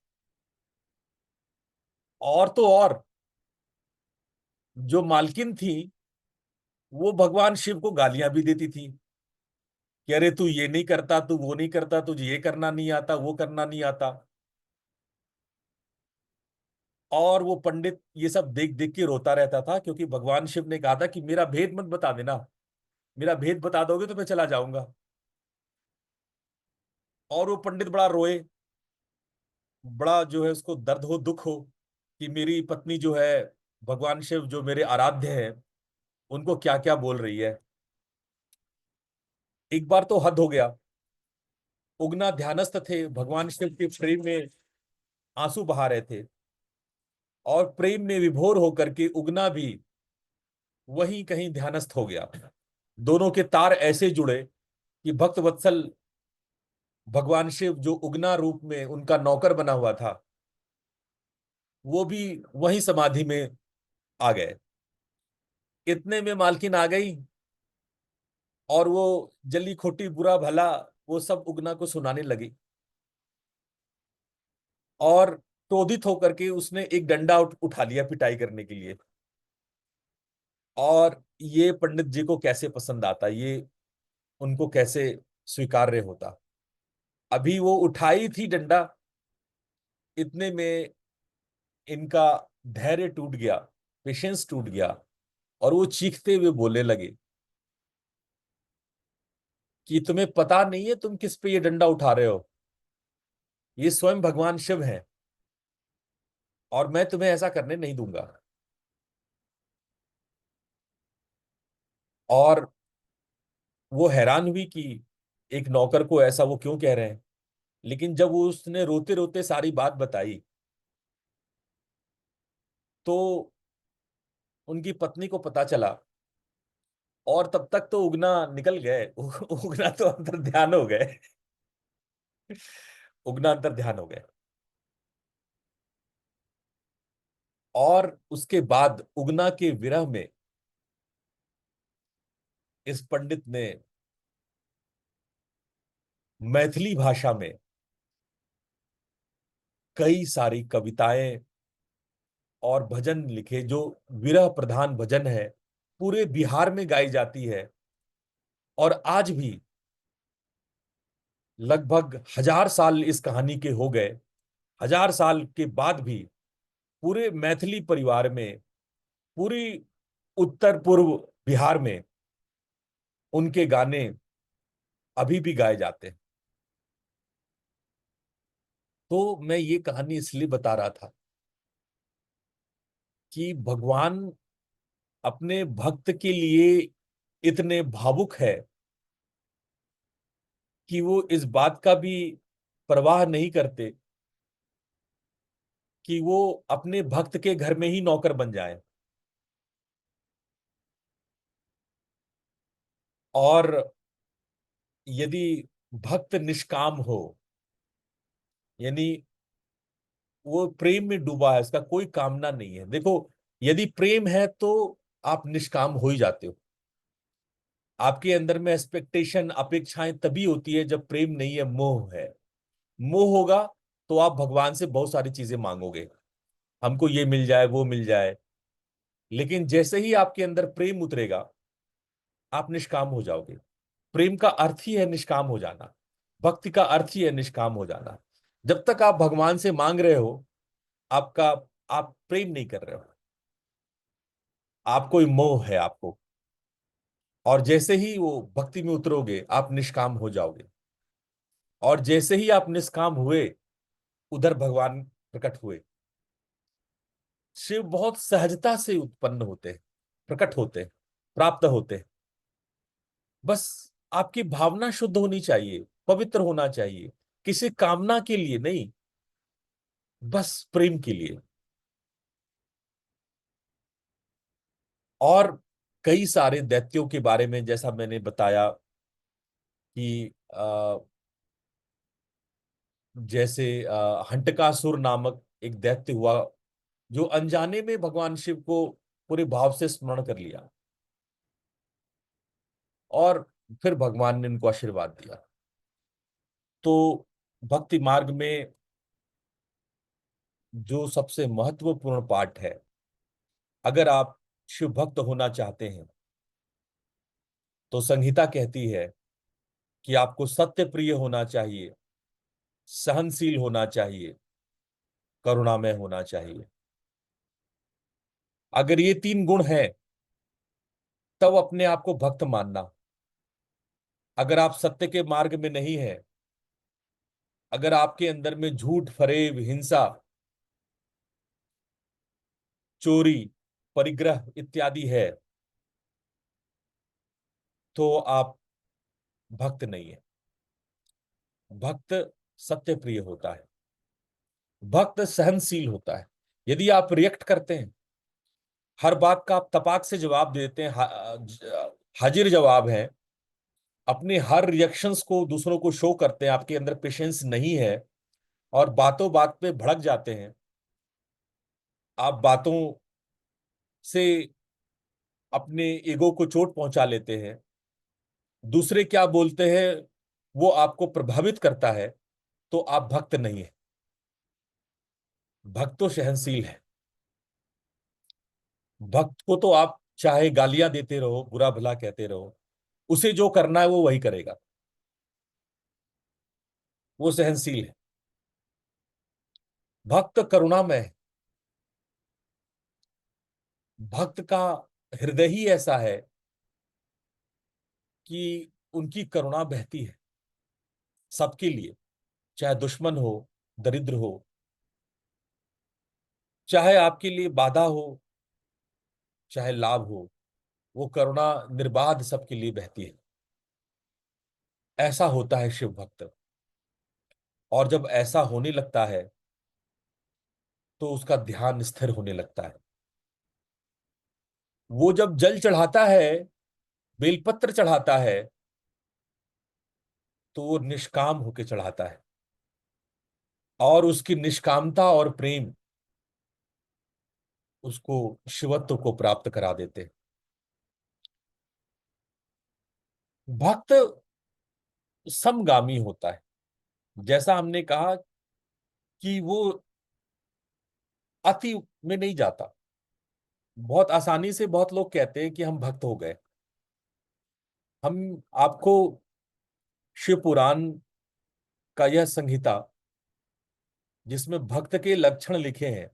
और तो और जो मालकिन थी, वो भगवान शिव को गालियां भी देती थी कि अरे तू ये नहीं करता, तू वो नहीं करता, तुझे ये करना नहीं आता, वो करना नहीं आता। और वो पंडित ये सब देख देख के रोता रहता था, क्योंकि भगवान शिव ने कहा था कि मेरा भेद मत बता देना, मेरा भेद बता दोगे तो मैं चला जाऊंगा। और वो पंडित बड़ा रोए, बड़ा जो है उसको दर्द हो, दुख हो कि मेरी पत्नी जो है, भगवान शिव जो मेरे आराध्य है, उनको क्या क्या बोल रही है। एक बार तो हद हो गया। उगना ध्यानस्थ थे, भगवान शिव के प्रेम में आंसू बहा रहे थे। और प्रेम में विभोर होकर के उगना भी वहीं कहीं ध्यानस्थ हो गया। दोनों के तार ऐसे जुड़े कि भक्त वत्सल भगवान शिव, जो उगना रूप में उनका नौकर बना हुआ था, वो भी वहीं समाधि में आ गए। इतने में मालकिन आ गई, और वो जली खोटी बुरा भला वो सब उगना को सुनाने लगी। और क्रोधित होकर के उसने एक डंडा उठा लिया पिटाई करने के लिए। और ये पंडित जी को कैसे पसंद आता, ये उनको कैसे स्वीकार्य होता। अभी वो उठाई थी डंडा, इतने में इनका धैर्य टूट गया, पेशेंस टूट गया। और वो चीखते हुए बोलने लगे कि तुम्हें पता नहीं है तुम किस पे ये डंडा उठा रहे हो, ये स्वयं भगवान शिव हैं, और मैं तुम्हें ऐसा करने नहीं दूंगा। और वो हैरान हुई कि एक नौकर को ऐसा वो क्यों कह रहे हैं। लेकिन जब वो उसने रोते रोते सारी बात बताई, तो उनकी पत्नी को पता चला। और तब तक तो उगना निकल गए, उगना तो अंतर ध्यान हो गए। उगना अंतर ध्यान हो गए। और उसके बाद उगना के विरह में इस पंडित ने मैथिली भाषा में कई सारी कविताएं और भजन लिखे, जो विरह प्रधान भजन है, पूरे बिहार में गाई जाती है। और आज भी लगभग 1000 साल इस कहानी के हो गए, 1000 साल के बाद भी पूरे मैथिली परिवार में, पूरी उत्तर पूर्व बिहार में उनके गाने अभी भी गाए जाते हैं। तो मैं ये कहानी इसलिए बता रहा था कि भगवान अपने भक्त के लिए इतने भावुक है कि वो इस बात का भी परवाह नहीं करते कि वो अपने भक्त के घर में ही नौकर बन जाए। और यदि भक्त निष्काम हो, यानी वो प्रेम में डूबा है, उसका कोई कामना नहीं है। देखो, यदि प्रेम है तो आप निष्काम हो ही जाते हो। आपके अंदर में एक्सपेक्टेशन, अपेक्षाएं तभी होती है जब प्रेम नहीं है, मोह है। मोह होगा तो आप भगवान से बहुत सारी चीजें मांगोगे, हमको ये मिल जाए, वो मिल जाए। लेकिन जैसे ही आपके अंदर प्रेम उतरेगा, आप निष्काम हो जाओगे। प्रेम का अर्थ ही है निष्काम हो जाना, भक्ति का अर्थ ही है निष्काम हो जाना। जब तक आप भगवान से मांग रहे हो, आपका आप प्रेम नहीं कर रहे हो, आपको मोह है आपको। और जैसे ही वो भक्ति में उतरोगे, आप निष्काम हो जाओगे। और जैसे ही आप निष्काम हुए, उधर भगवान प्रकट हुए। शिव बहुत सहजता से उत्पन्न होते हैं, प्रकट होते हैं, प्राप्त होते हैं। बस आपकी भावना शुद्ध होनी चाहिए, पवित्र होना चाहिए, किसी कामना के लिए नहीं, बस प्रेम के लिए। और कई सारे दैत्यों के बारे में जैसा मैंने बताया कि जैसे हंटकासुर नामक एक दैत्य हुआ, जो अनजाने में भगवान शिव को पूरे भाव से स्मरण कर लिया, और फिर भगवान ने उनको आशीर्वाद दिया। तो भक्ति मार्ग में जो सबसे महत्वपूर्ण पाठ है, अगर आप शिव भक्त होना चाहते हैं, तो संहिता कहती है कि आपको सत्य प्रिय होना चाहिए, सहनशील होना चाहिए, करुणामय होना चाहिए। अगर ये 3 गुण हैं, तब अपने आप को भक्त मानना। अगर आप सत्य के मार्ग में नहीं है, अगर आपके अंदर में झूठ, फरेब, हिंसा, चोरी, परिग्रह इत्यादि है, तो आप भक्त नहीं है। भक्त सत्य प्रिय होता है, भक्त सहनशील होता है। यदि आप रिएक्ट करते हैं, हर बात का आप तपाक से जवाब देते हैं, हाजिर जवाब है, अपने हर रिएक्शंस को दूसरों को शो करते हैं, आपके अंदर पेशेंस नहीं है, और बातों बात पे भड़क जाते हैं, आप बातों से अपने ईगो को चोट पहुंचा लेते हैं, दूसरे क्या बोलते हैं वो आपको प्रभावित करता है, तो आप भक्त नहीं है। भक्त तो सहनशील है। भक्त को तो आप चाहे गालियां देते रहो, बुरा भला कहते रहो, उसे जो करना है वो वही करेगा, वो सहनशील है। भक्त करुणामय है। भक्त का हृदय ही ऐसा है कि उनकी करुणा बहती है सबके लिए, चाहे दुश्मन हो, दरिद्र हो, चाहे आपके लिए बाधा हो, चाहे लाभ हो, वो करुणा निर्बाध सबके लिए बहती है। ऐसा होता है शिव भक्त। और जब ऐसा होने लगता है, तो उसका ध्यान स्थिर होने लगता है। वो जब जल चढ़ाता है, बेलपत्र चढ़ाता है, तो वो निष्काम होके चढ़ाता है, और उसकी निष्कामता और प्रेम उसको शिवत्व को प्राप्त करा देते हैं। भक्त समगामी होता है। जैसा हमने कहा कि वो अति में नहीं जाता। बहुत आसानी से बहुत लोग कहते हैं कि हम भक्त हो गए। हम आपको शिव पुराण का यह संहिता, जिसमें भक्त के लक्षण लिखे हैं,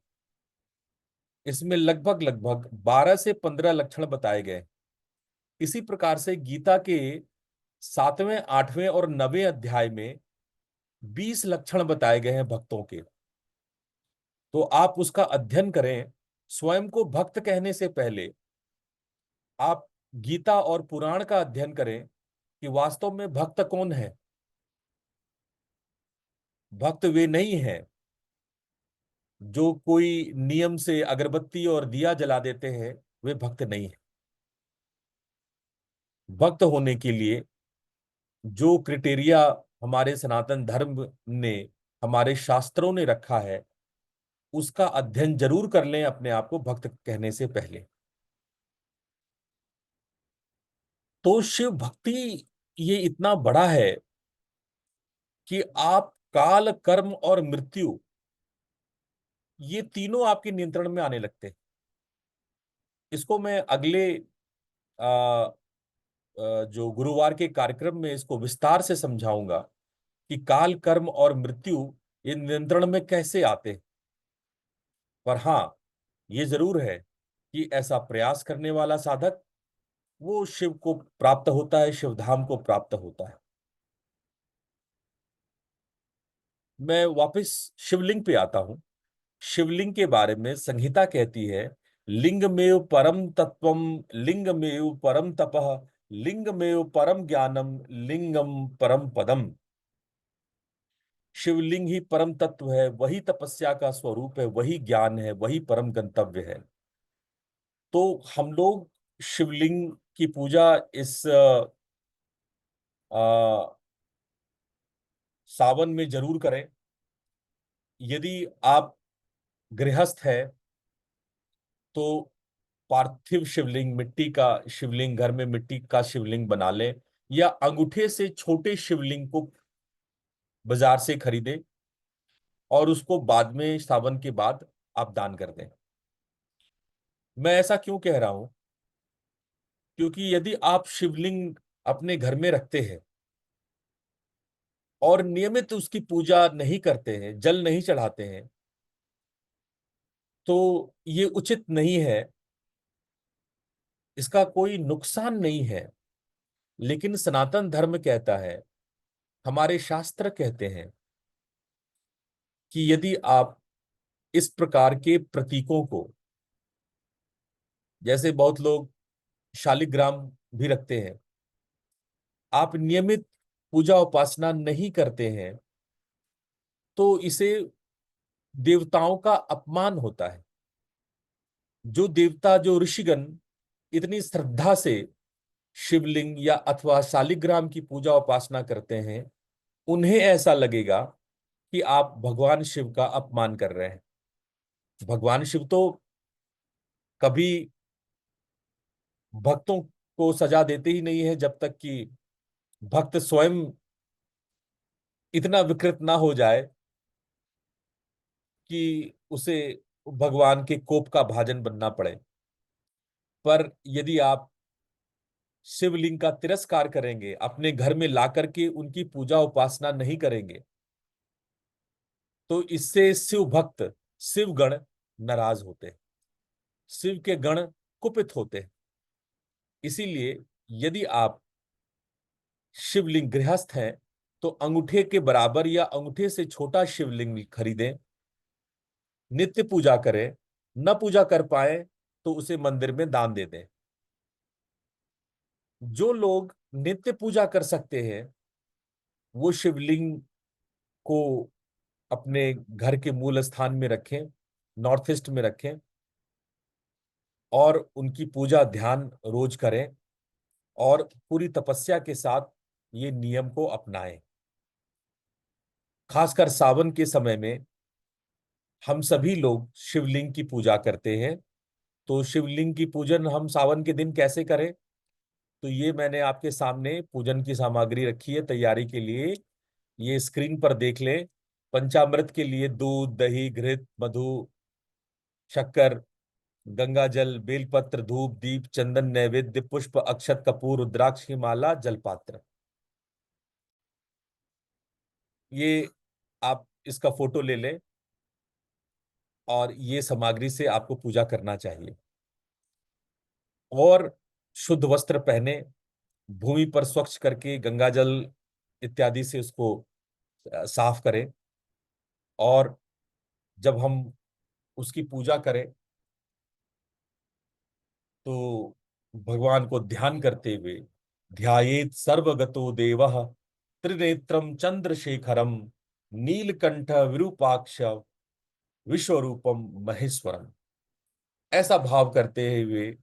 इसमें लगभग लगभग 12 से 15 लक्षण बताए गए। इसी प्रकार से गीता के 7वें, 8वें और 9वें अध्याय में 20 लक्षण बताए गए हैं भक्तों के। तो आप उसका अध्ययन करें। स्वयं को भक्त कहने से पहले आप गीता और पुराण का अध्ययन करें कि वास्तव में भक्त कौन है। भक्त वे नहीं है जो कोई नियम से अगरबत्ती और दिया जला देते हैं, वे भक्त नहीं है। भक्त होने के लिए जो क्राइटेरिया हमारे सनातन धर्म ने, हमारे शास्त्रों ने रखा है, उसका अध्ययन जरूर कर लें अपने आप को भक्त कहने से पहले। तो शिव भक्ति ये इतना बड़ा है कि आप काल, कर्म और मृत्यु, ये तीनों आपके नियंत्रण में आने लगते हैं। इसको मैं अगले जो गुरुवार के कार्यक्रम में इसको विस्तार से समझाऊंगा कि काल, कर्म और मृत्यु ये नियंत्रण में कैसे आते हैं। पर हाँ, ये जरूर है कि ऐसा प्रयास करने वाला साधक वो शिव को प्राप्त होता है, शिव धाम को प्राप्त होता है। मैं वापस शिवलिंग पे आता हूं। शिवलिंग के बारे में संहिता कहती है, लिंगमेव परम तत्वम, लिंगमेव परम तपः, लिंगमेव परम ज्ञानम, लिंगम परम पदम। शिवलिंग ही परम तत्व है, वही तपस्या का स्वरूप है, वही ज्ञान है, वही परम गंतव्य है। तो हम लोग शिवलिंग की पूजा इस अ, सावन में जरूर करें। यदि आप गृहस्थ है तो पार्थिव शिवलिंग, मिट्टी का शिवलिंग, घर में मिट्टी का शिवलिंग बना लें, या अंगूठे से छोटे शिवलिंग को बाजार से खरीदें और उसको बाद में, सावन के बाद आप दान कर दें। मैं ऐसा क्यों कह रहा हूं? क्योंकि यदि आप शिवलिंग अपने घर में रखते हैं और नियमित उसकी पूजा नहीं करते हैं, जल नहीं चढ़ाते हैं, तो ये उचित नहीं है। इसका कोई नुकसान नहीं है, लेकिन सनातन धर्म कहता है, हमारे शास्त्र कहते हैं कि यदि आप इस प्रकार के प्रतीकों को, जैसे बहुत लोग शालिग्राम भी रखते हैं, आप नियमित पूजा उपासना नहीं करते हैं, तो इसे देवताओं का अपमान होता है। जो देवता, जो ऋषिगण इतनी श्रद्धा से शिवलिंग या अथवा शालिग्राम की पूजा उपासना करते हैं, उन्हें ऐसा लगेगा कि आप भगवान शिव का अपमान कर रहे हैं। भगवान शिव तो कभी भक्तों को सजा देते ही नहीं है, जब तक कि भक्त स्वयं इतना विकृत ना हो जाए कि उसे भगवान के कोप का भाजन बनना पड़े। पर यदि आप शिवलिंग का तिरस्कार करेंगे, अपने घर में ला करके उनकी पूजा उपासना नहीं करेंगे, तो इससे शिव भक्त, शिव गण नाराज होते हैं, शिव के गण कुपित होते हैं। इसीलिए यदि आप शिवलिंग गृहस्थ हैं तो अंगूठे के बराबर या अंगूठे से छोटा शिवलिंग खरीदें, नित्य पूजा करें। न पूजा कर पाए तो उसे मंदिर में दान दे दें। जो लोग नित्य पूजा कर सकते हैं, वो शिवलिंग को अपने घर के मूल स्थान में रखें, नॉर्थ ईस्ट में रखें, और उनकी पूजा ध्यान रोज करें, और पूरी तपस्या के साथ ये नियम को अपनाएं। खासकर सावन के समय में हम सभी लोग शिवलिंग की पूजा करते हैं। तो शिवलिंग की पूजन हम सावन के दिन कैसे करें? तो ये मैंने आपके सामने पूजन की सामग्री रखी है तैयारी के लिए। ये स्क्रीन पर देख लें। पंचामृत के लिए दूध, दही, घृत, मधु, शक्कर, गंगा जल, बेलपत्र, धूप, दीप, चंदन, नैवेद्य, पुष्प, अक्षत, कपूर, रुद्राक्ष की माला, जलपात्र। ये आप इसका फोटो ले लें और ये सामग्री से आपको पूजा करना चाहिए। और शुद्ध वस्त्र पहने, भूमि पर स्वच्छ करके गंगा जल इत्यादि से उसको साफ करें। और जब हम उसकी पूजा करें तो भगवान को ध्यान करते हुए, ध्यायेत सर्वगतो देवः त्रिनेत्रम चंद्रशेखरम नीलकंठ विरूपाक्ष विश्वरूपम महेश्वरम, ऐसा भाव करते हुए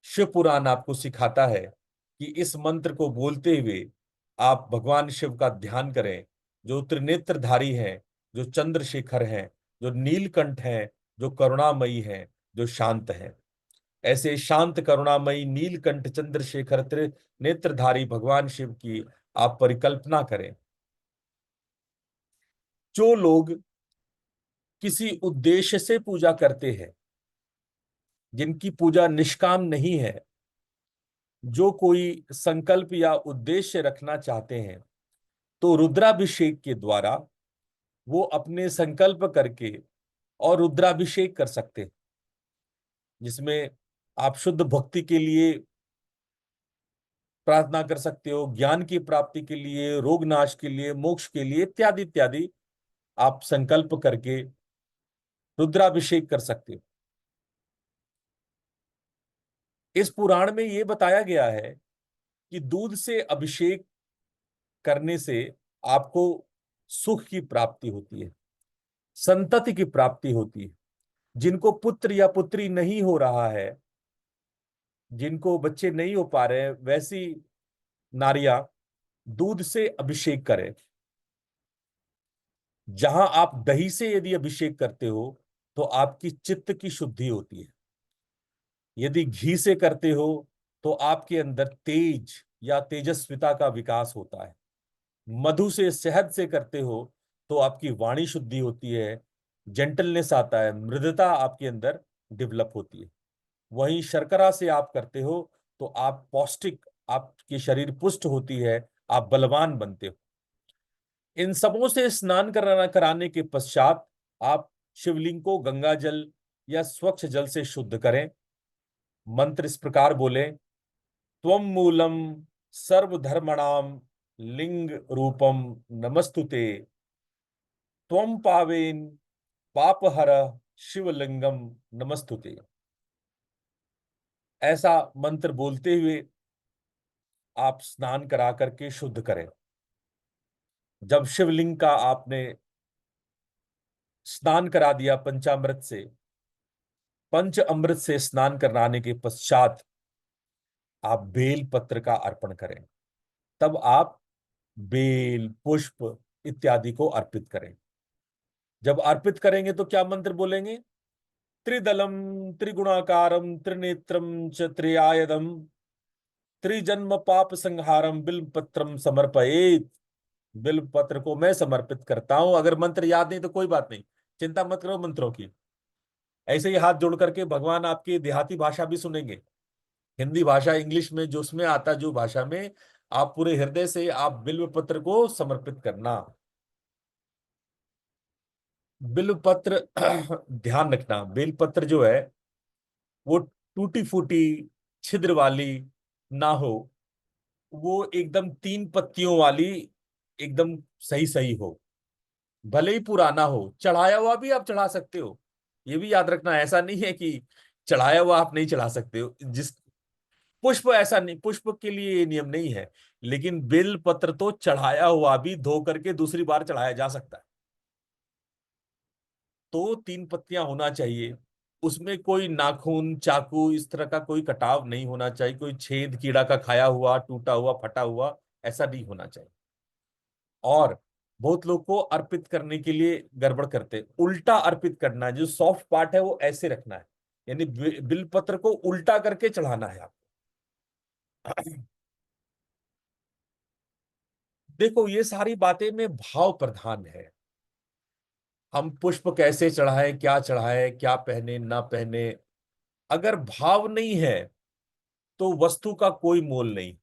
शिव पुराण आपको सिखाता है कि इस मंत्र को बोलते हुए आप भगवान शिव का ध्यान करें, जो त्रिनेत्रधारी हैं, जो चंद्रशेखर हैं, जो नीलकंठ हैं, जो करुणामयी हैं, जो शांत हैं। ऐसे शांत, करुणामयी, नीलकंठ, चंद्रशेखर, त्रिनेत्रधारी भगवान शिव की आप परिकल्पना करें। जो लोग किसी उद्देश्य से पूजा करते हैं, जिनकी पूजा निष्काम नहीं है, जो कोई संकल्प या उद्देश्य रखना चाहते हैं, तो रुद्राभिषेक के द्वारा वो अपने संकल्प करके और रुद्राभिषेक कर सकते हैं, जिसमें आप शुद्ध भक्ति के लिए प्रार्थना कर सकते हो, ज्ञान की प्राप्ति के लिए, रोग नाश के लिए, मोक्ष के लिए, इत्यादि इत्यादि आप संकल्प करके रुद्राभिषेक कर सकते हो। इस पुराण में ये बताया गया है कि दूध से अभिषेक करने से आपको सुख की प्राप्ति होती है, संतति की प्राप्ति होती है। जिनको पुत्र या पुत्री नहीं हो रहा है, जिनको बच्चे नहीं हो पा रहे हैं, वैसी नारियां दूध से अभिषेक करें। जहां आप दही से यदि अभिषेक करते हो तो आपकी चित्त की शुद्धि होती है। यदि घी से करते हो तो आपके अंदर तेज या तेजस्विता का विकास होता है। मधु से, शहद से करते हो तो आपकी वाणी शुद्धि होती है, जेंटलनेस आता है, मृदुता आपके अंदर डेवलप होती है। वहीं शर्करा से आप करते हो तो आप पौष्टिक, आपकी शरीर पुष्ट होती है, आप बलवान बनते हो। इन सबों से स्नान कराने के पश्चात आप शिवलिंग को गंगा जल या स्वच्छ जल से शुद्ध करें। मंत्र इस प्रकार बोले, त्वम मूलम सर्वधर्मणाम लिंग रूपम नमस्तुते, त्वम पावेन पापहर शिवलिंगम नमस्तुते। ऐसा मंत्र बोलते हुए आप स्नान करा करके शुद्ध करें। जब शिवलिंग का आपने स्नान करा दिया पंचामृत से, पंच अमृत से स्नान कराने के पश्चात आप बेल पत्र का अर्पण करें। तब आप बेल, पुष्प इत्यादि को अर्पित करें। जब अर्पित करेंगे तो क्या मंत्र बोलेंगे? त्रिदलम त्रिगुणाकारम त्रिनेत्रम च त्रियायदम त्रिजन्म पाप संहारम बिल्व पत्रम समर्पयेत। बिल्व पत्र को मैं समर्पित करता हूं। अगर मंत्र याद नहीं तो कोई बात नहीं, चिंता मत करो मंत्रों की। ऐसे ही हाथ जोड़ करके भगवान आपकी देहाती भाषा भी सुनेंगे, हिंदी भाषा, इंग्लिश में, जो उसमें आता, जो भाषा में आप पूरे हृदय से आप बिल्व पत्र को समर्पित करना। बिल्व पत्र ध्यान रखना, बेल पत्र जो है वो टूटी फूटी, छिद्र वाली ना हो, वो एकदम 3 पत्तियों वाली, एकदम सही सही हो। भले ही पुराना हो, चढ़ाया हुआ भी आप चढ़ा सकते हो। ये भी याद रखना, ऐसा नहीं है कि चढ़ाया हुआ आप नहीं चढ़ा सकते हो। जिस पुष्प, ऐसा नहीं, पुष्प के लिए ये नियम नहीं है, लेकिन बेल पत्र तो चढ़ाया हुआ भी धो करके दूसरी बार चढ़ाया जा सकता है। तो 3 पत्तियां होना चाहिए, उसमें कोई नाखून, चाकू, इस तरह का कोई कटाव नहीं होना चाहिए, कोई छेद, कीड़ा का खाया हुआ, टूटा हुआ, फटा हुआ, ऐसा नहीं होना चाहिए। और बहुत लोग को अर्पित करने के लिए गड़बड़ करते हैं, उल्टा अर्पित करना है। जो सॉफ्ट पार्ट है वो ऐसे रखना है, यानी बिल पत्र को उल्टा करके चढ़ाना है आपको। देखो, ये सारी बातें में भाव प्रधान है। हम पुष्प कैसे चढ़ाएं, क्या चढ़ाएं, क्या पहने ना पहने, अगर भाव नहीं है तो वस्तु का कोई मोल नहीं।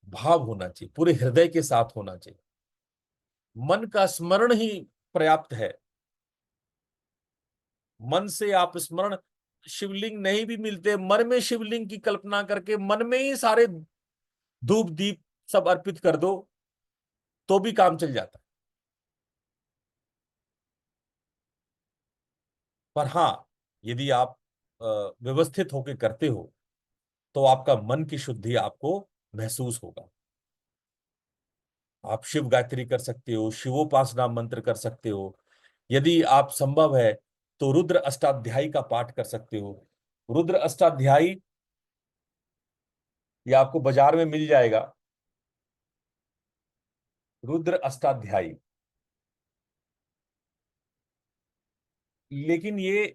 भाव होना चाहिए, पूरे हृदय के साथ होना चाहिए। मन का स्मरण ही पर्याप्त है। मन से आप स्मरण, शिवलिंग नहीं भी मिलते, मन में शिवलिंग की कल्पना करके मन में ही सारे धूप दीप सब अर्पित कर दो तो भी काम चल जाता है। पर हाँ, यदि आप व्यवस्थित होकर करते हो तो आपका मन की शुद्धि आपको महसूस होगा। आप शिव गायत्री कर सकते हो, शिवोपासना मंत्र कर सकते हो। यदि आप संभव है तो रुद्र अष्टाध्यायी का पाठ कर सकते हो। रुद्र अष्टाध्यायी ये आपको बाजार में मिल जाएगा, रुद्र अष्टाध्यायी। लेकिन ये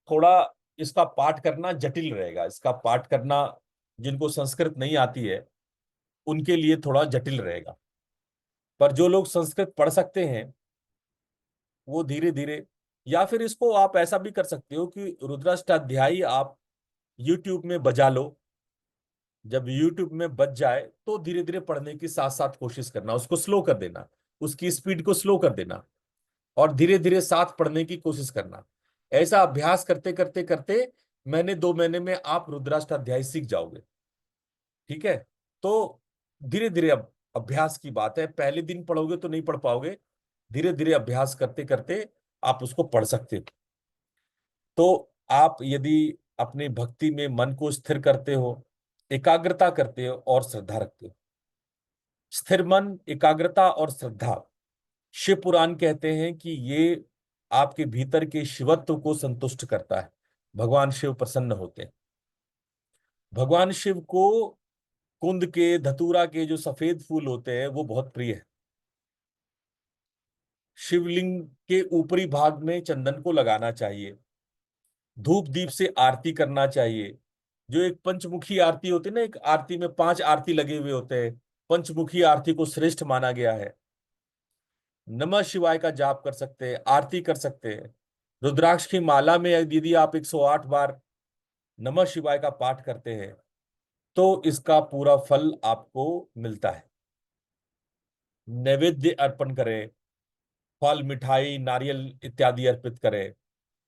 थोड़ा, इसका पाठ करना जटिल रहेगा। इसका पाठ करना जिनको संस्कृत नहीं आती है उनके लिए थोड़ा जटिल रहेगा। पर जो लोग संस्कृत पढ़ सकते हैं वो धीरे धीरे, या फिर इसको आप ऐसा भी कर सकते हो कि रुद्राष्टाध्यायी आप यूट्यूब में बजा लो। जब यूट्यूब में बच जाए तो धीरे धीरे पढ़ने की साथ साथ कोशिश करना, उसको स्लो कर देना, उसकी स्पीड को स्लो कर देना और धीरे धीरे साथ पढ़ने की कोशिश करना। ऐसा अभ्यास करते करते करते महीने 2 महीने में आप रुद्राष्टाध्यायी सीख जाओगे। ठीक है? तो धीरे धीरे, अब अभ्यास की बात है, पहले दिन पढ़ोगे तो नहीं पढ़ पाओगे। धीरे धीरे अभ्यास करते करते आप उसको पढ़ सकते हो। तो आप यदि अपनी भक्ति में मन को स्थिर करते हो, एकाग्रता करते हो और श्रद्धा रखते हो, स्थिर मन, एकाग्रता और श्रद्धा, शिव पुराण कहते हैं कि ये आपके भीतर के शिवत्व को संतुष्ट करता है। भगवान शिव प्रसन्न होते हैं। भगवान शिव को कुंद के, धतूरा के जो सफेद फूल होते हैं वो बहुत प्रिय है। शिवलिंग के ऊपरी भाग में चंदन को लगाना चाहिए, धूप दीप से आरती करना चाहिए। जो एक पंचमुखी आरती होती है ना, एक आरती में 5 आरती लगे हुए होते हैं, पंचमुखी आरती को श्रेष्ठ माना गया है। नमः शिवाय का जाप कर सकते हैं, आरती कर सकते हैं। रुद्राक्ष की माला में यदि आप 108 बार नमः शिवाय का पाठ करते हैं तो इसका पूरा फल आपको मिलता है। नैवेद्य अर्पण करें, फल, मिठाई, नारियल इत्यादि अर्पित करें।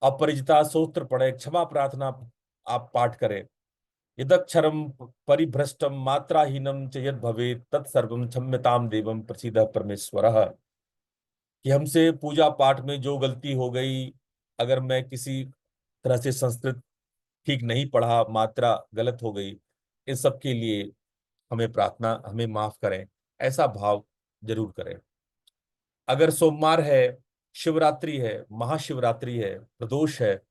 अपरिजिता स्तोत्र पढ़े, क्षमा प्रार्थना आप पाठ करें। यदक्षरम परिभ्रष्टम मात्राहीनम च यद भवेत् तत्सर्वं क्षम्यताम देवम प्रसीद परमेश्वरः। कि हमसे पूजा पाठ में जो गलती हो गई, अगर मैं किसी तरह से संस्कृत ठीक नहीं पढ़ा, मात्रा गलत हो गई, इन सब के लिए हमें प्रार्थना, हमें माफ करें, ऐसा भाव जरूर करें। अगर सोमवार है, शिवरात्रि है, महाशिवरात्रि है, प्रदोष है,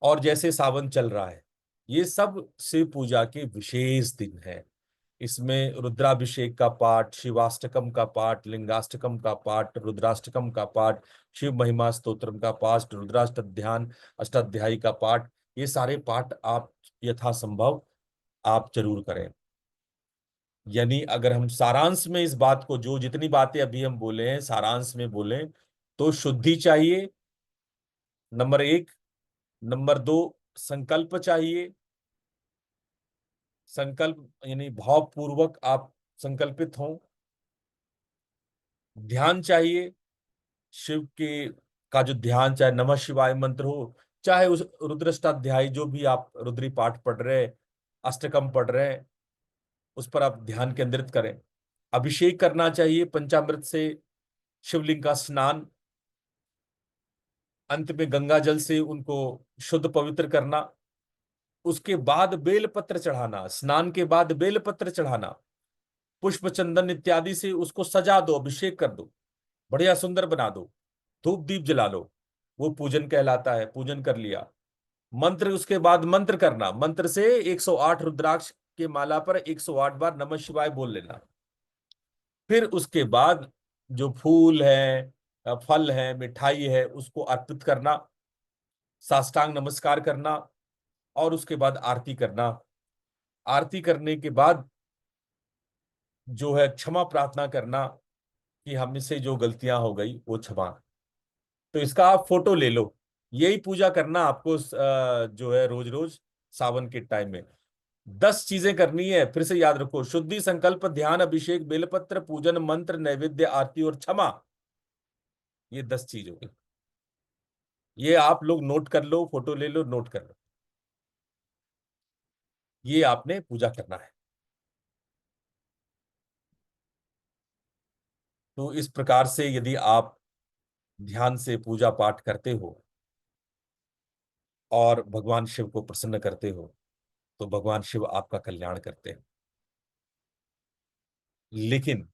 और जैसे सावन चल रहा है, ये सब शिव पूजा के विशेष दिन है। इसमें रुद्राभिषेक का पाठ, शिवाष्टकम का पाठ, लिंगाष्टकम का पाठ, रुद्राष्टकम का पाठ, शिव महिमा स्तोत्रम का पाठ, रुद्राष्ट ध्यान अष्टाध्यायी का पाठ, ये सारे पाठ आप यथासंभव आप जरूर करें। यानी अगर हम सारांश में इस बात को, जो जितनी बातें अभी हम बोले हैं सारांश में बोलें, तो शुद्धि चाहिए, नंबर 1। नंबर 2, संकल्प चाहिए। संकल्प यानी भावपूर्वक आप संकल्पित हों। ध्यान चाहिए, शिव के का जो ध्यान, चाहे नमः शिवाय मंत्र हो, चाहे उस रुद्रष्टाध्यायी जो भी आप रुद्री पाठ पढ़ रहे हैं, अष्टकम पढ़ रहे हैं, उस पर आप ध्यान केंद्रित करें। अभिषेक करना चाहिए पंचामृत से, शिवलिंग का स्नान, अंत में गंगा जल से उनको शुद्ध पवित्र करना। उसके बाद बेलपत्र चढ़ाना, स्नान के बाद बेलपत्र चढ़ाना, पुष्प चंदन इत्यादि से उसको सजा दो, अभिषेक कर दो, बढ़िया सुंदर बना दो, धूप दीप जला लो, वो पूजन कहलाता है। पूजन कर लिया। मंत्र, उसके बाद मंत्र करना, मंत्र से 108 रुद्राक्ष के माला पर 108 बार नमः शिवाय बोल लेना। फिर उसके बाद जो फूल है, फल है, मिठाई है, उसको अर्पित करना, साष्टांग नमस्कार करना, और उसके बाद आरती करना। आरती करने के बाद जो है क्षमा प्रार्थना करना कि हमसे जो गलतियां हो गई वो क्षमा। तो इसका आप फोटो ले लो। यही पूजा करना आपको जो है रोज रोज सावन के टाइम में 10 चीजें करनी है। फिर से याद रखो, शुद्धि, संकल्प, ध्यान, अभिषेक, बेलपत्र, पूजन, मंत्र, नैवेद्य, आरती और क्षमा। ये 10 चीज हो गई। ये आप लोग नोट कर लो, फोटो ले लो, नोट कर लो। ये आपने पूजा करना है। तो इस प्रकार से यदि आप ध्यान से पूजा पाठ करते हो और भगवान शिव को प्रसन्न करते हो, तो भगवान शिव आपका कल्याण करते हैं। लेकिन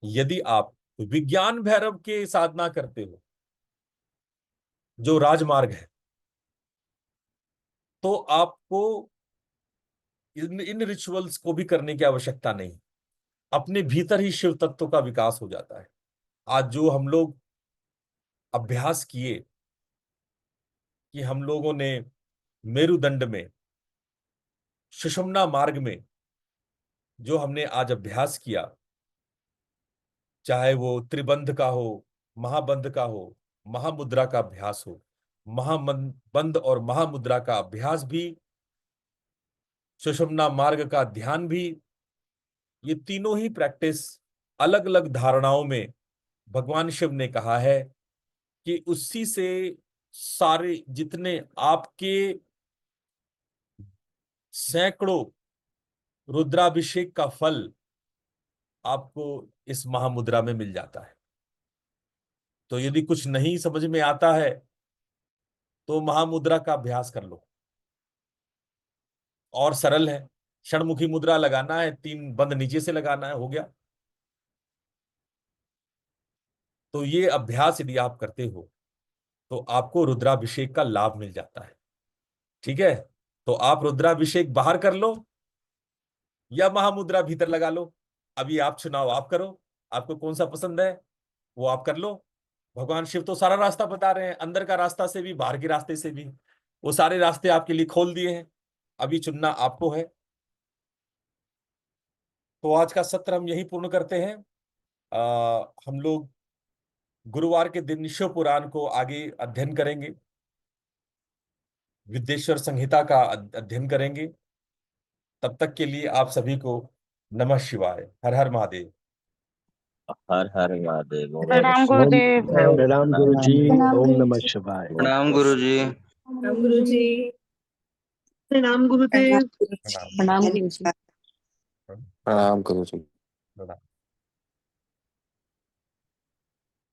यदि आप विज्ञान भैरव के साधना करते हो, जो राजमार्ग है, तो आपको इन रिचुअल्स को भी करने की आवश्यकता नहीं। अपने भीतर ही शिव तत्व का विकास हो जाता है। आज जो हम लोग अभ्यास किए, कि हम लोगों ने मेरुदंड में, सुषुम्ना मार्ग में जो हमने आज अभ्यास किया, चाहे वो त्रिबंध का हो, महाबंध का हो, महामुद्रा का अभ्यास हो, महाबंध और महामुद्रा का अभ्यास भी, सुषुम्ना मार्ग का ध्यान भी, ये तीनों ही प्रैक्टिस अलग अलग धारणाओं में भगवान शिव ने कहा है कि उसी से सारे जितने आपके सैकड़ों रुद्राभिषेक का फल आपको इस महामुद्रा में मिल जाता है। तो यदि कुछ नहीं समझ में आता है तो महामुद्रा का अभ्यास कर लो, और सरल है। षणमुखी मुद्रा लगाना है, 3 बंद नीचे से लगाना है, हो गया। तो ये अभ्यास यदि आप करते हो तो आपको रुद्राभिषेक का लाभ मिल जाता है। ठीक है, तो आप रुद्राभिषेक बाहर कर लो या महामुद्रा भीतर लगा लो, अभी आप चुनाव आप करो, आपको कौन सा पसंद है वो आप कर लो। भगवान शिव तो सारा रास्ता बता रहे हैं, अंदर का रास्ता से भी बाहर के रास्ते से भी, वो सारे रास्ते आपके लिए खोल दिए हैं, अभी चुनना आपको है। तो आज का सत्र हम यही पूर्ण करते हैं। हम लोग गुरुवार के दिन शिव पुराण को आगे अध्ययन करेंगे, विद्येश्वर संहिता का अध्ययन करेंगे। तब तक के लिए आप सभी को नमः शिवाय, हर हर महादेव।
हर हर महादेव। ओम
प्रणाम
ओम
गुरुदेव।
प्रणाम गुरुजी।
प्रणाम
ओम नमः
गुरुजी।
शिवाय।
प्रणाम गुरुजी।
प्रणाम गुरुजी। प्रणाम गुरुदेव।
प्रणाम।
प्रणाम गुरुजी।
प्रणाम करो जी।
प्रणाम।